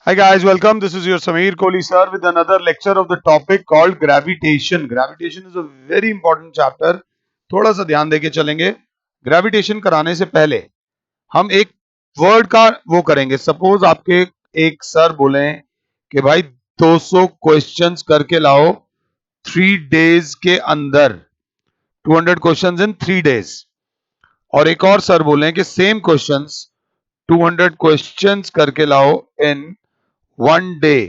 Hi guys, welcome. This is your Sameer Kohli sir with another lecture of the topic called gravitation. Gravitation is a very important chapter. थोड़ा सा ध्यान देके चलेंगे. Gravitation कराने से पहले हम एक वर्ड का वो करेंगे. सपोज आपके एक सर बोले कि भाई 200 क्वेश्चंस करके लाओ 3 days के अंदर, 200 क्वेश्चंस इन 3 days. और एक और सर बोले कि सेम क्वेश्चंस 200 क्वेश्चंस करके लाओ इन 1 day.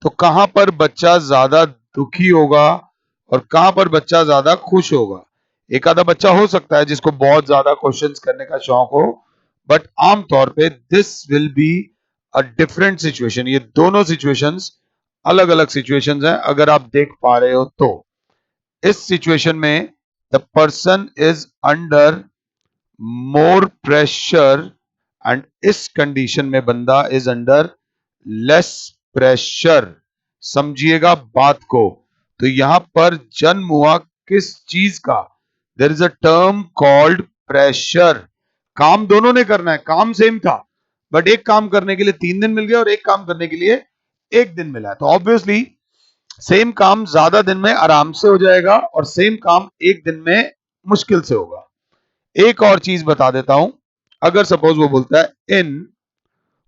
तो कहां पर बच्चा ज्यादा दुखी होगा और कहां पर बच्चा ज्यादा खुश होगा? एक आधा बच्चा हो सकता है जिसको बहुत ज्यादा क्वेश्चंस करने का शौक हो, बट आमतौर पे this will be a different situation. ये दोनों सिचुएशंस अलग अलग सिचुएशंस हैं. अगर आप देख पा रहे हो तो इस सिचुएशन में the person is under more pressure and इस कंडीशन में बंदा इज अंडर लेस प्रेशर. समझिएगा बात को. तो यहां पर जन्म हुआ किस चीज का? There is a term called pressure. काम दोनों ने करना है, काम सेम था, बट एक काम करने के लिए 3 दिन मिल गया और एक काम करने के लिए 1 दिन मिला. तो ऑब्वियसली सेम काम ज्यादा दिन में आराम से हो जाएगा और सेम काम 1 दिन में मुश्किल से होगा. एक और चीज बता देता हूं. अगर सपोज वो बोलता है इन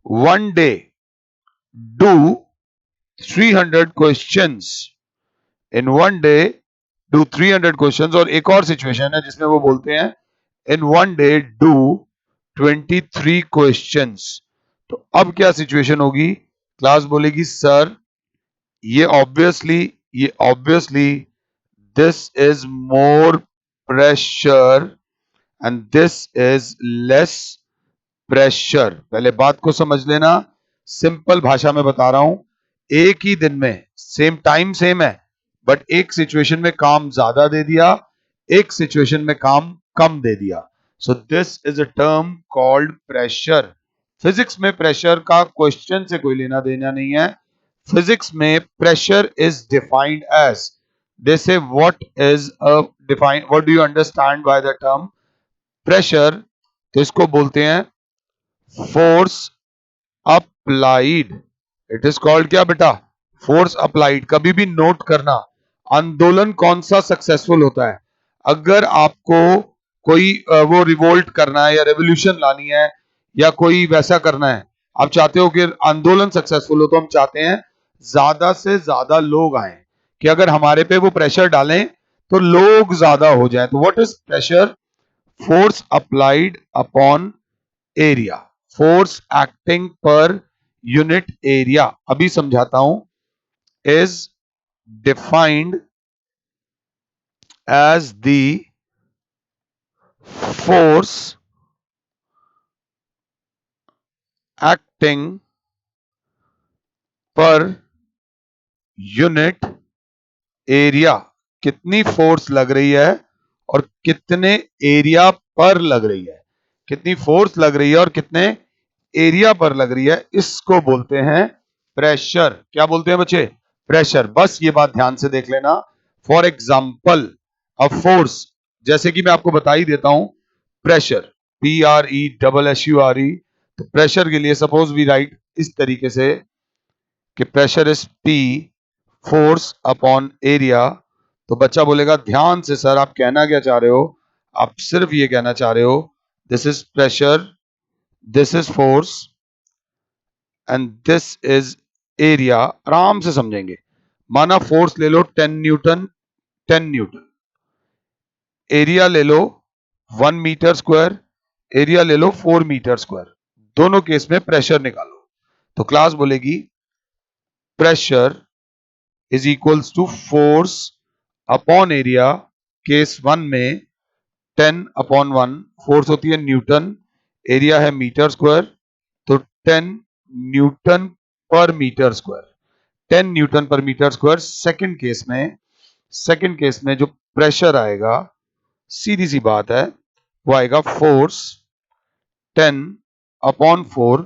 1 day do 300 questions, in 1 day do 300 questions. और एक और सिचुएशन है जिसमें वो बोलते हैं इन 1 day do 23 क्वेश्चंस. तो अब क्या सिचुएशन होगी? क्लास बोलेगी सर ये obviously this is more pressure and this is less pressure. पहले बात को समझ लेना. सिंपल भाषा में बता रहा हूं. एक ही दिन में सेम टाइम सेम है, बट एक सिचुएशन में काम ज्यादा दे दिया, एक सिचुएशन में काम कम दे दिया. So this is a term called pressure. Physics में प्रेशर का क्वेश्चन से कोई लेना देना नहीं है. फिजिक्स में प्रेशर इज डिफाइंड एज, दे से what is a define, what do you understand by the term pressure? तो इसको बोलते हैं force applied. It is called क्या बेटा? Force applied. कभी भी नोट करना, आंदोलन कौन सा सक्सेसफुल होता है? अगर आपको कोई वो रिवोल्ट करना है या रेवोल्यूशन लानी है या कोई वैसा करना है, आप चाहते हो कि आंदोलन सक्सेसफुल हो, तो हम चाहते हैं ज्यादा से ज्यादा लोग आए, कि अगर हमारे पे वो प्रेशर डालें तो लोग ज्यादा हो जाए. तो what is pressure? Force applied upon area, force acting per unit area. अभी समझाता हूं. Is defined as the force acting per unit area. कितनी फोर्स लग रही है और कितने एरिया पर लग रही है. कितनी फोर्स लग रही है और कितने एरिया पर लग रही है, इसको बोलते हैं प्रेशर. क्या बोलते हैं बच्चे? प्रेशर. बस ये बात ध्यान से देख लेना. फॉर एग्जाम्पल अ फोर्स, जैसे कि मैं आपको बता ही देता हूं. Pressure, PRESSURE. तो प्रेशर के लिए सपोज वी राइट इस तरीके से कि pressure is P force upon area. तो बच्चा बोलेगा ध्यान से सर आप कहना क्या चाह रहे हो? आप सिर्फ ये कहना चाह रहे हो this is pressure, this is force and this is area. आराम से समझेंगे. माना फोर्स ले लो 10 न्यूटन, 10 न्यूटन. एरिया ले लो 1 मीटर स्क्वायर, एरिया ले लो 4 मीटर स्क्वायर. दोनों केस में प्रेशर निकालो. तो क्लास बोलेगी pressure is equals to force upon area. Case 1 में 10/1 फोर्स होती है न्यूटन, एरिया है मीटर स्क्वायर. तो 10 newton per metre square, 10 newton per metre square. Second case में जो प्रेशर आएगा, सीधी सी बात है, वो आएगा force 10/4,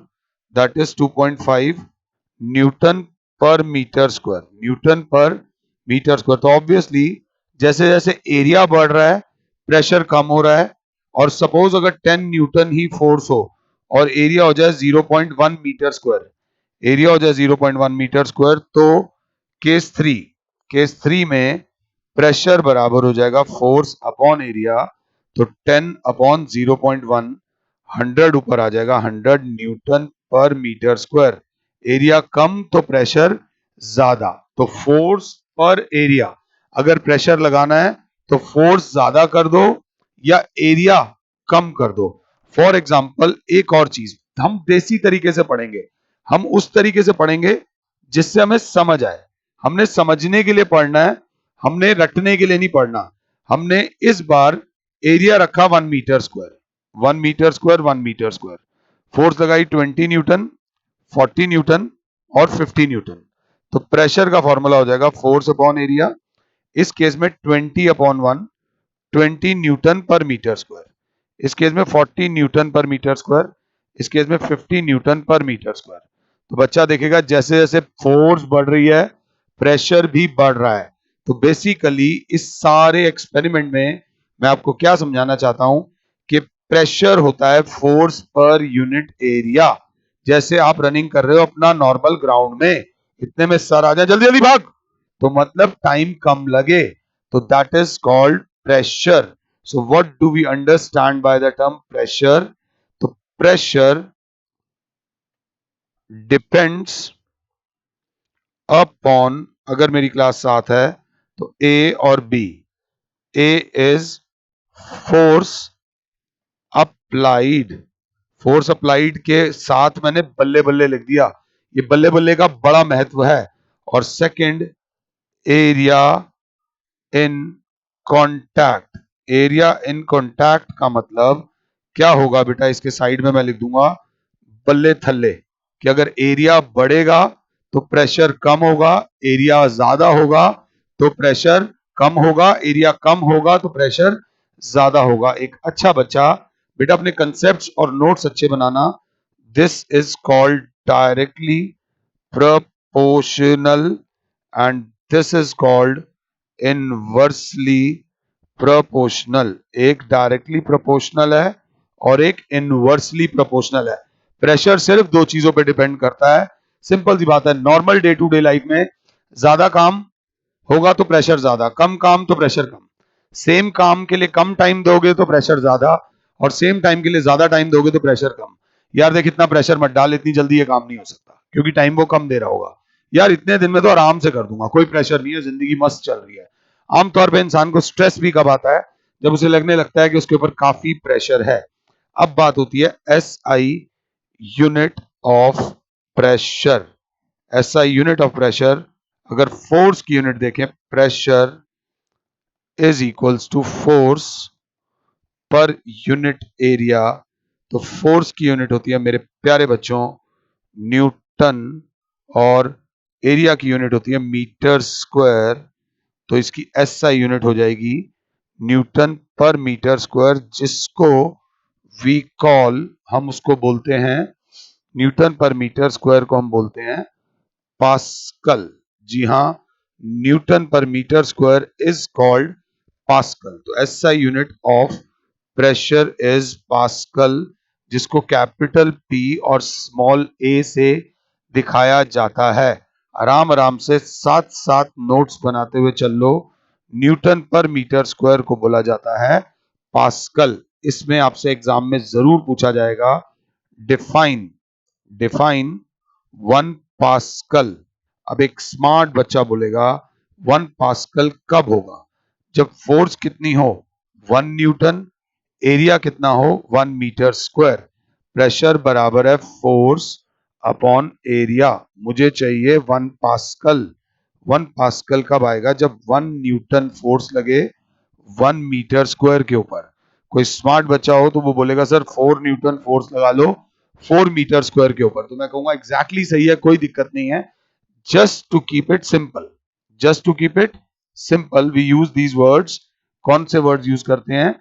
that is 2.5 Newton per metre square. Newton per metre square. तो ऑब्वियसली जैसे जैसे एरिया बढ़ रहा है प्रेशर कम हो रहा है. और सपोज अगर 10 न्यूटन ही फोर्स हो और एरिया हो जाए 0.1 मीटर स्क्वायर, एरिया हो जाए 0.1 मीटर स्क्वायर, तो केस थ्री में प्रेशर बराबर हो जाएगा फोर्स अपॉन एरिया, तो 10 अपॉन 0.1, 100 ऊपर आ जाएगा, 100 Newton per metre square. Area कम तो प्रेशर ज्यादा, तो फोर्स पर एरिया, अगर प्रेशर लगाना है तो फोर्स ज्यादा कर दो या एरिया कम कर दो। फॉर एग्जाम्पल एक और चीज हम देसी तरीके से पढ़ेंगे, हम उस तरीके से पढ़ेंगे जिससे हमें समझ आए। हमने समझने के लिए पढ़ना है, हमने रटने के लिए नहीं पढ़ना। हमने इस बार एरिया रखा 1 metre square, 1 metre square, 1 metre square, force लगाई 20 न्यूटन, 40 न्यूटन और 50 न्यूटन। तो प्रेशर का फॉर्मूला हो जाएगा फोर्स अपॉन एरिया, इस केस में 20 upon 1, 20 Newton per metre square, इस केस में 40 न्यूटन पर मीटर स्क्वायर, इस केस में 50 न्यूटन पर मीटर स्क्वायर। तो बच्चा देखेगा जैसे जैसे फोर्स बढ़ रही है प्रेशर भी बढ़ रहा है। तो बेसिकली इस सारे एक्सपेरिमेंट में मैं आपको क्या समझाना चाहता हूं कि प्रेशर होता है फोर्स पर यूनिट एरिया। जैसे आप रनिंग कर रहे हो अपना नॉर्मल ग्राउंड में, इतने में सर आ जाए जल्दी जल्दी भाग, तो मतलब टाइम कम लगे, तो that is called pressure. So what do we understand by the term pressure? तो pressure depends upon, अगर मेरी क्लास 7 है तो A और B, A is force applied, force applied के साथ मैंने बल्ले बल्ले लिख दिया, ये बल्ले बल्ले का बड़ा महत्व है। और second area in contact, area in contact का मतलब क्या होगा बेटा, इसके साइड में मैं लिख दूंगा बल्ले थल्ले, कि अगर एरिया बढ़ेगा तो प्रेशर कम होगा, एरिया ज्यादा होगा तो प्रेशर कम होगा, एरिया कम होगा तो प्रेशर ज्यादा होगा। एक अच्छा बच्चा बेटा अपने कंसेप्ट और नोट्स अच्छे बनाना। This is called directly proportional and this is called inversely proportional। एक डायरेक्टली प्रोपोर्शनल है और एक इनवर्सली प्रोपोर्शनल है। प्रेशर सिर्फ दो चीजों पे डिपेंड करता है, सिंपल सी बात है। Normal day to day life में ज्यादा काम होगा तो प्रेशर ज्यादा, कम काम तो प्रेशर कम। सेम काम के लिए कम टाइम दोगे तो प्रेशर ज्यादा, और सेम टाइम के लिए ज्यादा टाइम दोगे तो प्रेशर कम। यार देख इतना प्रेशर मत डाल, इतनी जल्दी ये काम नहीं हो सकता, क्योंकि टाइम वो कम दे रहा होगा। यार इतने दिन में तो आराम से कर दूंगा, कोई प्रेशर नहीं है, जिंदगी मस्त चल रही है। आमतौर पर इंसान को स्ट्रेस भी कब आता है, जब उसे लगने लगता है कि उसके ऊपर काफी प्रेशर है। अब बात होती है S I unit of pressure. S I unit of pressure, अगर फोर्स की यूनिट देखें, pressure is equals to force per unit area. तो फोर्स की यूनिट होती है मेरे प्यारे बच्चों न्यूटन, और एरिया की यूनिट होती है मीटर स्क्वायर। तो इसकी एसआई यूनिट हो जाएगी न्यूटन पर मीटर स्क्वायर, जिसको वी कॉल, हम उसको बोलते हैं, न्यूटन पर मीटर स्क्वायर को हम बोलते हैं पास्कल। जी हाँ, Newton per metre square is called pascal. तो SI unit of pressure is pascal, जिसको कैपिटल पी और स्मॉल ए से दिखाया जाता है। आराम आराम से साथ साथ नोट्स बनाते हुए चल लो। न्यूटन पर मीटर स्क्वायर को बोला जाता है पास्कल। इसमें आपसे एग्जाम में जरूर पूछा जाएगा डिफाइन, डिफाइन 1 पास्कल। अब एक स्मार्ट बच्चा बोलेगा 1 पास्कल कब होगा, जब फोर्स कितनी हो 1 न्यूटन, एरिया कितना हो 1 मीटर स्क्वायर, प्रेशर बराबर है फोर्स अपॉन एरिया। मुझे चाहिए 1 पास्कल। 1 पास्कल कब आएगा, जब 1 न्यूटन फोर्स लगे 1 मीटर स्क्वायर के ऊपर। कोई स्मार्ट बच्चा हो तो वो बोलेगा सर 4 न्यूटन फोर्स लगा लो 4 मीटर स्क्वायर के ऊपर, तो मैं कहूंगा एग्जैक्टली सही है, कोई दिक्कत नहीं है। Just to keep it simple, just to keep it simple we use these words. कौन से वर्ड्स यूज करते हैं,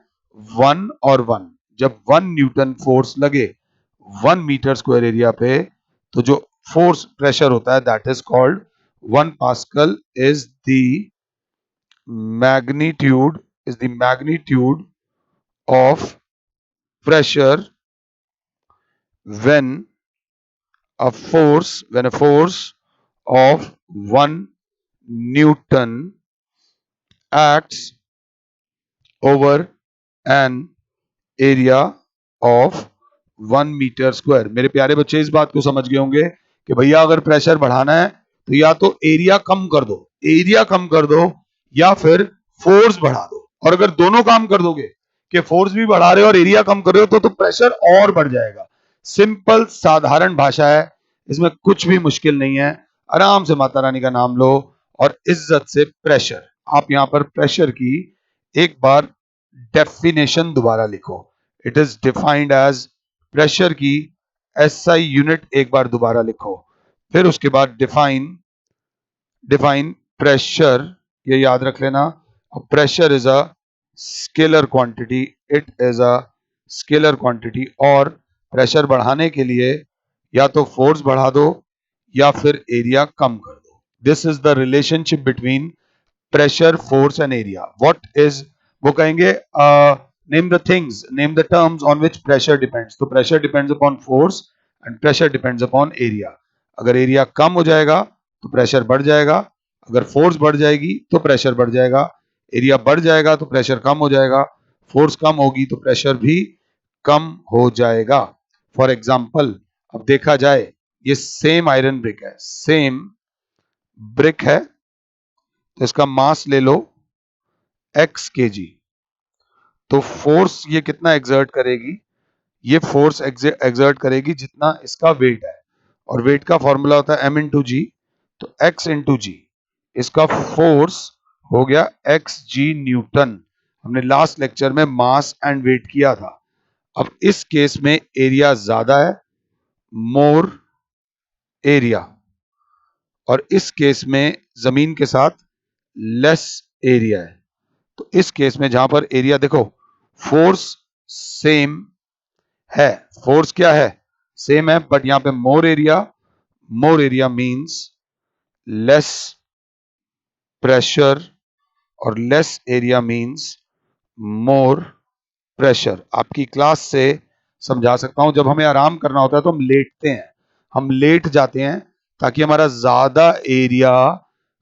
1 और 1। जब 1 न्यूटन फोर्स लगे 1 मीटर स्क्वायर एरिया पे, तो जो फोर्स प्रेशर होता है that is called 1 pascal is the magnitude, is the magnitude of pressure when a force when a force of 1 Newton acts over an area of 1 metre square. मेरे प्यारे बच्चे इस बात को समझ गए होंगे कि भैया अगर प्रेशर बढ़ाना है तो या तो एरिया कम कर दो, या फिर फोर्स बढ़ा दो। और अगर दोनों काम कर दोगे कि फोर्स भी बढ़ा रहे हो और एरिया कम कर रहे हो तो प्रेशर और बढ़ जाएगा। सिंपल साधारण भाषा है, इसमें कुछ भी मुश्किल नहीं है। आराम से माता रानी का नाम लो और इज्जत से प्रेशर। आप यहां पर प्रेशर की एक बार डेफिनेशन दोबारा लिखो। It is defined as, pressure की एसआई यूनिट एक बार दोबारा लिखो। फिर उसके बाद डिफाइन प्रेशर, ये याद रख लेना। Pressure is a scalar quantity, it is a scalar quantity. और प्रेशर बढ़ाने के लिए या तो फोर्स बढ़ा दो या फिर एरिया कम कर दो। This is the relationship between pressure, force and area. What is, वो कहेंगे name the things, name the terms on which pressure depends. तो pressure depends upon force and pressure depends upon area. अगर area कम हो जाएगा तो pressure बढ़ जाएगा, अगर फोर्स बढ़ जाएगी तो प्रेशर बढ़ जाएगा, एरिया बढ़ जाएगा तो प्रेशर कम हो जाएगा, फोर्स कम होगी तो प्रेशर भी कम हो जाएगा। फॉर एग्जाम्पल, अब देखा जाए ये सेम आयरन ब्रिक है, सेम ब्रिक है, तो इसका मास ले लो x kg। तो फोर्स ये कितना एग्जर्ट करेगी, ये फोर्स एग्जर्ट करेगी जितना इसका वेट है। और वेट का फॉर्मूला होता है m इंटू जी। तो x इंटू जी, इसका फोर्स हो गया x g न्यूटन। हमने लास्ट लेक्चर में मास एंड वेट किया था। अब इस केस में एरिया ज्यादा है, मोर एरिया, और इस केस में जमीन के साथ लेस एरिया है। तो इस केस में जहां पर एरिया, देखो फोर्स सेम है, फोर्स क्या है, सेम है, बट यहां पे more area means less pressure, और less area means more pressure. आपकी क्लास से समझा सकता हूं, जब हमें आराम करना होता है तो हम लेटते हैं, हम लेट जाते हैं ताकि हमारा ज्यादा एरिया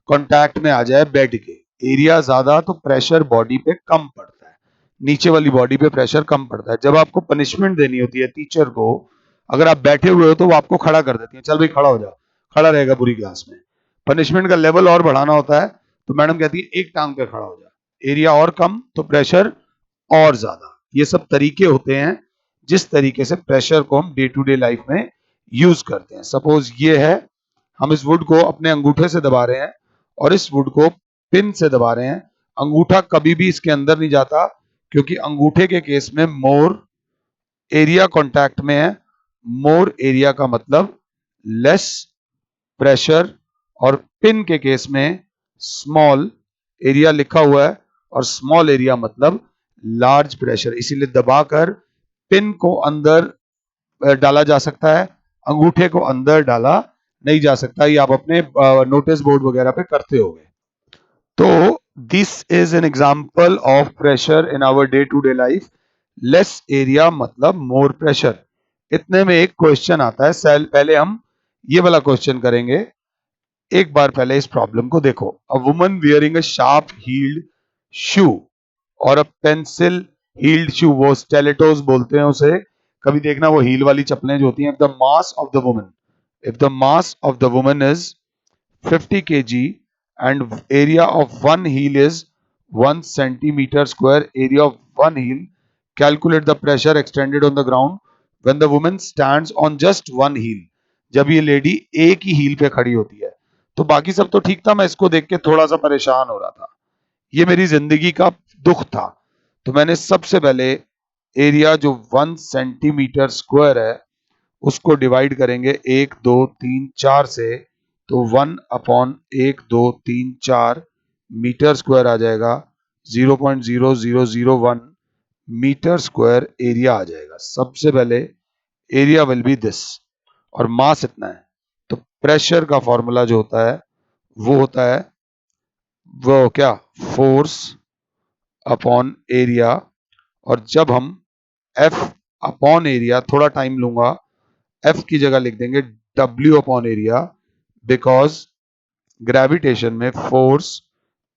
कांटेक्ट में आ जाए बेड के। एरिया ज्यादा तो प्रेशर बॉडी पे कम पड़ता है, नीचे वाली बॉडी पे प्रेशर कम पड़ता है। जब आपको पनिशमेंट देनी होती है टीचर को, अगर आप बैठे हुए हो तो वो आपको खड़ा कर देती है, चल भाई खड़ा हो जा, खड़ा रहेगा पूरी क्लास में। पनिशमेंट का लेवल और बढ़ाना होता है तो मैडम कहती है एक टांग पे खड़ा हो जा, एरिया और कम तो प्रेशर और ज्यादा। ये सब तरीके होते हैं जिस तरीके से प्रेशर को हम डे टू डे लाइफ में यूज करते हैं। सपोज ये है, हम इस वुड को अपने अंगूठे से दबा रहे हैं और इस वुड को पिन से दबा रहे हैं। अंगूठा कभी भी इसके अंदर नहीं जाता, क्योंकि अंगूठे के केस में मोर एरिया कांटेक्ट में है। मोर एरिया का मतलब लेस प्रेशर, और पिन के केस में स्मॉल एरिया लिखा हुआ है और स्मॉल एरिया मतलब लार्ज प्रेशर। इसीलिए दबाकर पिन को अंदर डाला जा सकता है, अंगूठे को अंदर डाला नहीं जा सकता। ये आप अपने नोटिस बोर्ड वगैरह पे करते होंगे। तो this is an example of pressure in our day to day life. Less area मतलब मोर प्रेशर। इतने में एक क्वेश्चन आता है, पहले हम ये वाला क्वेश्चन करेंगे। एक बार पहले इस प्रॉब्लम को देखो। A woman wearing a sharp heeled shoe और अ पेंसिल हील्ड शू, वो स्टेलेटोस बोलते हैं उसे। कभी देखना वो हील वाली चप्पलें जो होती हैं। The mass of the woman, if the mass of the woman is 50 kg and area of one heel is 1 centimeter square, area of one heel, calculate the pressure extended on the ground when the woman stands on just one heel। जब ये lady एक ही heal पे खड़ी होती है। तो बाकी सब तो ठीक था, मैं इसको देख के थोड़ा सा परेशान हो रहा था, ये मेरी जिंदगी का दुख था। तो मैंने सबसे पहले एरिया जो 1 सेंटीमीटर स्क्वायर है उसको डिवाइड करेंगे 1 2 3 4 से। तो 1 अपॉन 1 2 3 4 मीटर स्क्वायर आ जाएगा, 0.0001 मीटर स्क्वायर एरिया आ जाएगा। सबसे पहले एरिया विल बी दिस, और मास इतना है। तो प्रेशर का फॉर्मूला जो होता है वो होता है, वो क्या, फोर्स अपॉन एरिया। और जब हम F अपॉन एरिया, थोड़ा टाइम लूंगा, F की जगह लिख देंगे W upon area, because gravitation में force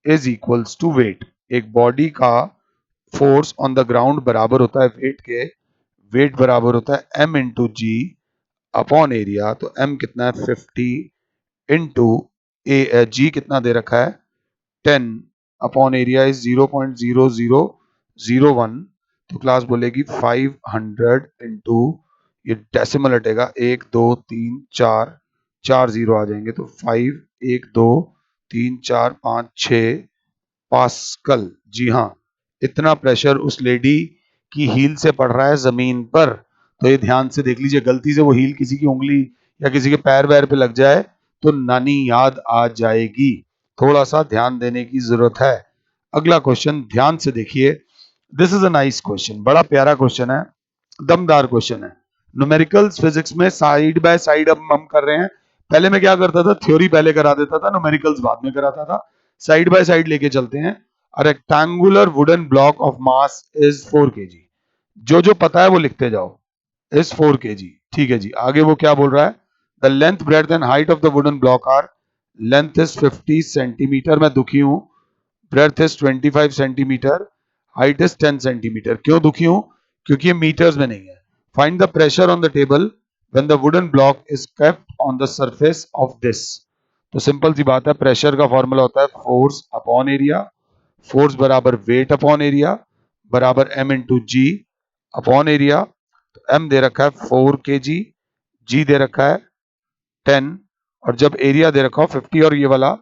is equals to weight. एक बॉडी का फोर्स ऑन द ग्राउंड बराबर होता है वेट के, वेट बराबर होता है m इंटू जी अपॉन एरिया। तो m कितना है 50 इंटू जी कितना दे रखा है 10 अपॉन एरिया इज 0.0001। तो क्लास बोलेगी 500 इंटू, ये डेसिमल हटेगा, 1 2 3 4, 4 जीरो आ जाएंगे, तो 5 1 2 3 4 5 6 पास्कल। जी हाँ, इतना प्रेशर उस लेडी की हील से पड़ रहा है जमीन पर। तो ये ध्यान से देख लीजिए, गलती से वो हील किसी की उंगली या किसी के पैर वैर पे लग जाए तो नानी याद आ जाएगी। थोड़ा सा ध्यान देने की जरूरत है। अगला क्वेश्चन ध्यान से देखिए, this is a nice question, बड़ा प्यारा क्वेश्चन है, दमदार क्वेश्चन है। न्यूमेरिकल्स फिजिक्स में साइड बाय साइड अब हम कर रहे हैं। पहले मैं क्या करता था, थ्योरी पहले करा देता था, न्यूमेरिकल्स बाद में कराता था। साइड बाय साइड लेके चलते हैं। A rectangular wooden block of mass is 4 kg। जो जो पता है वो लिखते जाओ, इज 4 kg। ठीक है जी, आगे वो क्या बोल रहा है, the length breadth and height of the wooden block are, length is 50 centimetre, मैं दुखी हूं, breadth is 25 centimetre, height is 10 centimetre. क्यों दुखी हूं, क्योंकि ये मीटर्स में नहीं है। Find the pressure on the table when the wooden block is kept on the surface of this. तो सिंपल सी बात है, प्रेशर का फॉर्मूला होता है फोर्स अपॉन एरिया, फोर्स बराबर वेट अपॉन एरिया बराबर m इंटू जी अपॉन एरिया। तो m दे रखा है 4 kg, g दे रखा है 10, और जब एरिया दे रखा हो 50 और ये वाला,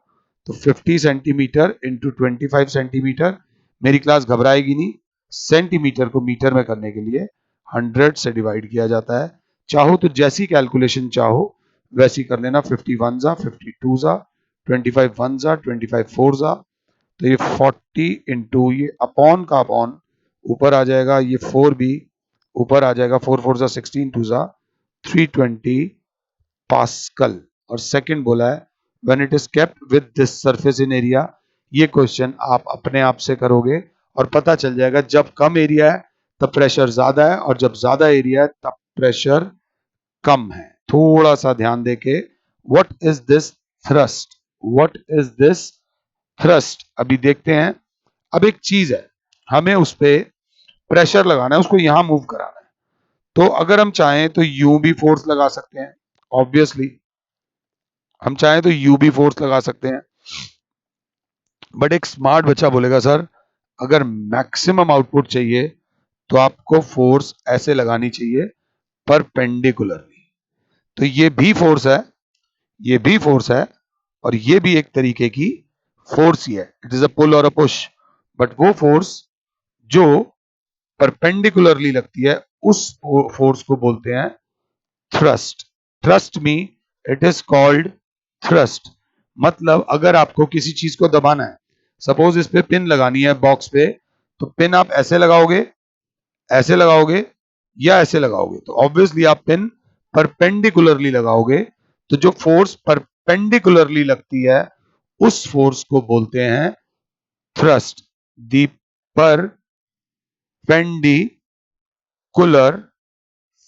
तो 50 सेंटीमीटर इंटू 25 सेंटीमीटर। मेरी क्लास घबराएगी नहीं, सेंटीमीटर को मीटर में करने के लिए 100 से डिवाइड किया जाता है। चाहो तो जैसी कैलकुलेशन चाहो वैसी कर लेना, 51 जा 52 जा 25 1 जा 25 4 जा। तो ये 40 इंटू ये अपॉन का अपॉन ऊपर आ जाएगा, ये 4 भी ऊपर आ जाएगा, 4 4 जा 16 2 जा 320 पास्कल। और सेकंड बोला है when it is kept with this surface in area. ये क्वेश्चन आप अपने आप से करोगे और पता चल जाएगा, जब कम एरिया है तब प्रेशर ज्यादा है, और जब ज्यादा एरिया है तब प्रेशर कम है। थोड़ा सा ध्यान देके, what is this thrust, what is this thrust, अभी देखते हैं। अब एक चीज है, हमें उस पर प्रेशर लगाना है, उसको यहां मूव कराना है। तो अगर हम चाहें तो यू भी फोर्स लगा सकते हैं, ऑब्वियसली हम चाहें तो यू भी फोर्स लगा सकते हैं। बट एक स्मार्ट बच्चा बोलेगा सर अगर मैक्सिमम आउटपुट चाहिए तो आपको फोर्स ऐसे लगानी चाहिए, परपेंडिकुलरली। तो ये भी फोर्स है, ये भी फोर्स है, और ये भी एक तरीके की फोर्स ही है, इट इज अ पुल और अ पुश। बट वो फोर्स जो परपेंडिकुलरली लगती है उस फोर्स को बोलते हैं thrust. Trust me, it is called thrust. मतलब अगर आपको किसी चीज को दबाना है, सपोज इस पे पिन लगानी है बॉक्स पे, तो पिन आप ऐसे लगाओगे या ऐसे लगाओगे, तो ऑब्वियसली आप पिन परपेंडिकुलरली लगाओगे। तो जो फोर्स परपेंडिकुलरली लगती है उस फोर्स को बोलते हैं thrust. The perpendicular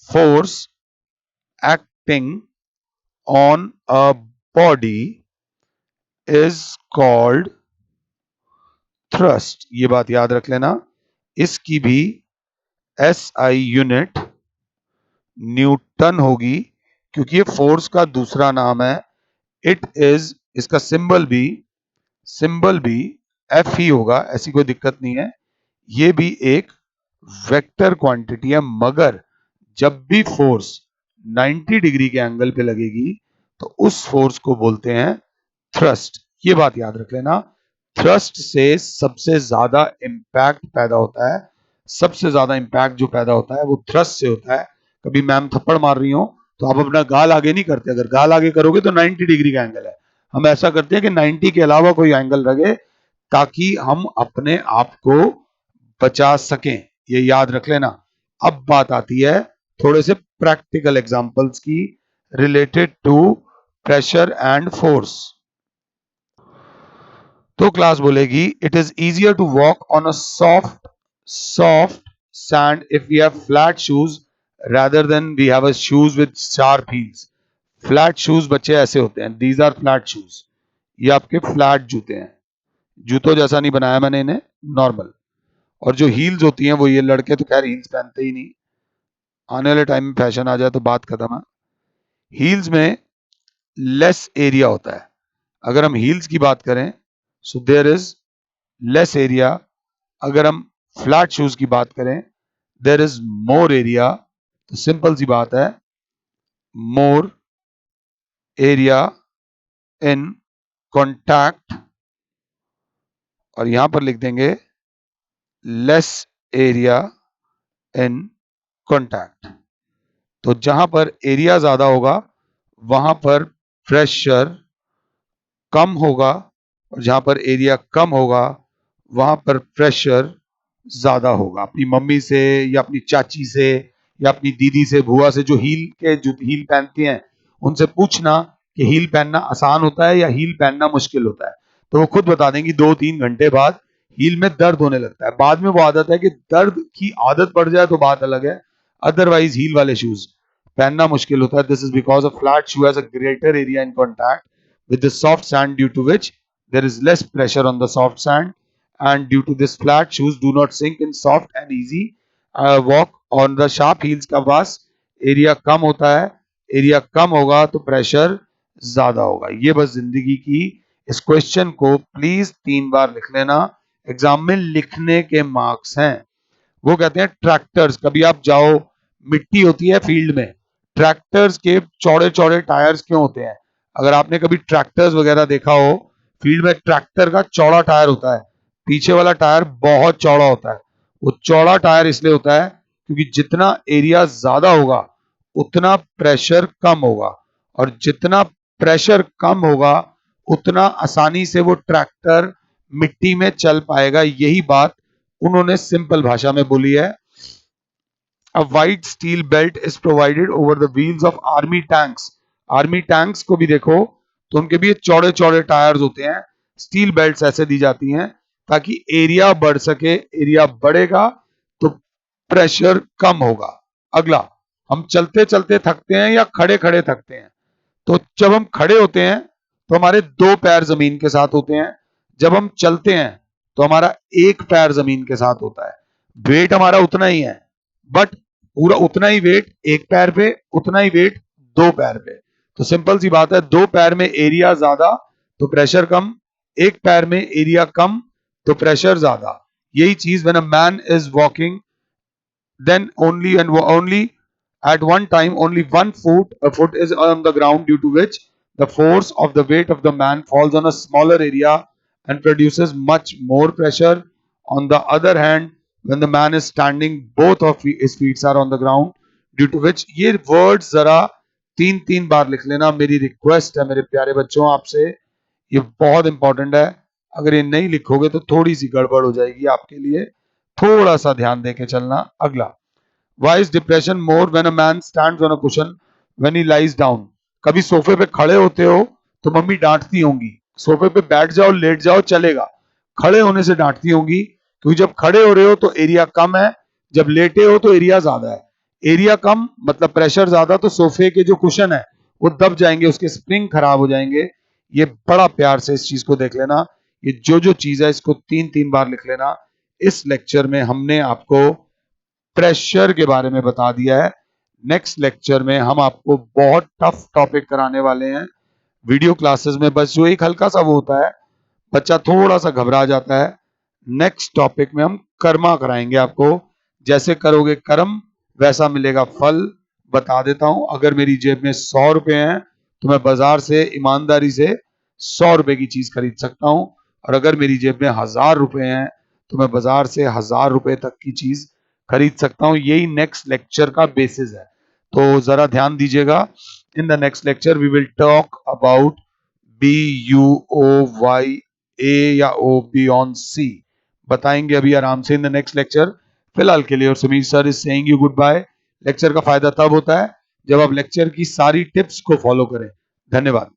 force acting on a body is called thrust। ये बात याद रख लेना, इसकी भी SI यूनिट न्यूटन होगी, क्योंकि ये फोर्स का दूसरा नाम है। इट इज, इसका सिंबल भी F ही होगा, ऐसी कोई दिक्कत नहीं है। ये भी एक वेक्टर क्वांटिटी है, मगर जब भी फोर्स 90 डिग्री के एंगल पे लगेगी तो उस फोर्स को बोलते हैं थ्रस्ट। ये बात याद रख लेना, थ्रस्ट से सबसे ज्यादा इंपैक्ट पैदा होता है, सबसे ज्यादा इंपैक्ट जो पैदा होता है वो थ्रस्ट से होता है। कभी मैम थप्पड़ मार रही हो तो आप अपना गाल आगे नहीं करते, अगर गाल आगे करोगे तो 90 डिग्री का एंगल है। हम ऐसा करते हैं कि 90 के अलावा कोई एंगल रखे ताकि हम अपने आप को बचा सकें, ये याद रख लेना। अब बात आती है थोड़े से प्रैक्टिकल एग्जांपल्स की related to pressure and force. तो क्लास बोलेगी it is easier to walk on a soft sand if we have flat shoes rather than we have a shoes with sharp heels। Flat shoes बच्चे ऐसे होते हैं, these are flat shoes, ये आपके flat जूते हैं, जूतों जैसा नहीं बनाया मैंने इन्हें, नॉर्मल। और जो हील्स होती हैं वो, ये लड़के तो खैर हील्स पहनते ही नहीं, आने वाले टाइम में फैशन आ जाए तो बात खत्म है। हील्स में लेस एरिया होता है। अगर हम हील्स की बात करें, so there is less area. अगर हम फ्लैट शूज की बात करें, देयर इज मोर एरिया। तो सिंपल सी बात है, मोर एरिया इन कॉन्टैक्ट, और यहां पर लिख देंगे लेस एरिया इन कॉन्टैक्ट। तो जहां पर एरिया ज्यादा होगा वहां पर प्रेशर कम होगा, और जहां पर एरिया कम होगा वहां पर प्रेशर ज्यादा होगा। अपनी मम्मी से या अपनी चाची से या अपनी दीदी से, बुआ से, जो हील पहनती हैं, उनसे पूछना कि हील पहनना आसान होता है या हील पहनना मुश्किल होता है, तो वो खुद बता देंगी 2-3 घंटे बाद हील में दर्द होने लगता है। बाद में वो आदत है कि दर्द की आदत पड़ जाए तो बात अलग है, अदरवाइज हील वाले शूज पहनना मुश्किल होता है। This is because a flat shoe has a greater area in contact with the soft sand, due to which there is less pressure on the soft sand, and due to this flat shoes do not sink in soft and easy walk on the sharp heels का पास area कम होता है, area कम होगा तो pressure ज्यादा होगा। ये बस जिंदगी की, इस क्वेश्चन को प्लीज 3 बार लिख लेना, एग्जाम में लिखने के मार्क्स हैं। वो कहते हैं ट्रैक्टर्स, कभी आप जाओ, मिट्टी होती है फील्ड में, ट्रैक्टर्स के चौड़े चौड़े टायर्स क्यों होते हैं? अगर आपने कभी ट्रैक्टर्स वगैरह देखा हो, फील्ड में ट्रैक्टर का चौड़ा टायर होता है, पीछे वाला टायर बहुत चौड़ा होता है। वो चौड़ा टायर इसलिए होता है क्योंकि जितना एरिया ज्यादा होगा उतना प्रेशर कम होगा, और जितना प्रेशर कम होगा उतना आसानी से वो ट्रैक्टर मिट्टी में चल पाएगा। यही बात उन्होंने सिंपल भाषा में बोली है। A wide steel belt is provided over the wheels of army tanks. Army tanks को भी देखो तो उनके भी चौड़े चौड़े टायर्स होते हैं, स्टील बेल्ट्स ऐसे दी जाती हैं ताकि एरिया बढ़ सके। एरिया बढ़ेगा तो प्रेशर कम होगा। अगला, हम चलते चलते थकते हैं या खड़े खड़े थकते हैं? तो जब हम खड़े होते हैं तो हमारे 2 पैर जमीन के साथ होते हैं, जब हम चलते हैं तो हमारा 1 पैर जमीन के साथ होता है। वेट हमारा उतना ही है, बट पूरा उतना ही वेट 1 पैर पे, उतना ही वेट 2 पैर पे। तो सिंपल सी बात है, 2 पैर में एरिया ज्यादा तो प्रेशर कम, 1 पैर में एरिया कम तो प्रेशर ज्यादा। यही चीज when a man is walking, then only at one time only one foot is on the ground, due to which the force of the weight of the man falls on a smaller area and produces much more pressure. On the other hand, when the man is standing, both of his feet are on the ground, due to which, ये words जरा 3-3 बार लिख लेना, मेरी request है मेरे प्यारे बच्चों आपसे, ये बहुत इंपॉर्टेंट है। अगर ये नहीं लिखोगे तो थोड़ी सी गड़बड़ हो जाएगी आपके लिए, थोड़ा सा ध्यान देके चलना। अगला, Why is depression more when a man stands on a cushion when he lies down? कभी सोफे पे खड़े होते हो तो मम्मी डांटती होंगी, सोफे पे बैठ जाओ लेट जाओ चलेगा, खड़े होने से डांटती होंगी क्योंकि जब खड़े हो रहे हो तो एरिया कम है, जब लेटे हो तो एरिया ज्यादा है। एरिया कम मतलब प्रेशर ज्यादा, तो सोफे के जो कुशन है वो दब जाएंगे, उसके स्प्रिंग खराब हो जाएंगे। ये बड़ा प्यार से इस चीज को देख लेना, ये जो चीज है इसको 3-3 बार लिख लेना। इस लेक्चर में हमने आपको प्रेशर के बारे में बता दिया है। नेक्स्ट लेक्चर में हम आपको बहुत टफ टॉपिक कराने वाले हैं। वीडियो क्लासेस में बस जो एक हल्का सा वो होता है, बच्चा थोड़ा सा घबरा जाता है। नेक्स्ट टॉपिक में हम कर्मा कराएंगे आपको, जैसे करोगे कर्म वैसा मिलेगा फल। बता देता हूं, अगर मेरी जेब में 100 रुपए हैं तो मैं बाजार से ईमानदारी से 100 रुपए की चीज खरीद सकता हूं, और अगर मेरी जेब में 1000 रुपए हैं तो मैं बाजार से 1000 रुपए तक की चीज खरीद सकता हूं। यही नेक्स्ट लेक्चर का बेसिस है, तो जरा ध्यान दीजिएगा। In the next lecture we will talk about BUOYA या O beyond C, बताएंगे अभी आराम से इन द नेक्स्ट लेक्चर। फिलहाल के लिए और Sameer sir is saying you goodbye. Lecture का फायदा तब होता है जब आप लेक्चर की सारी टिप्स को फॉलो करें। धन्यवाद।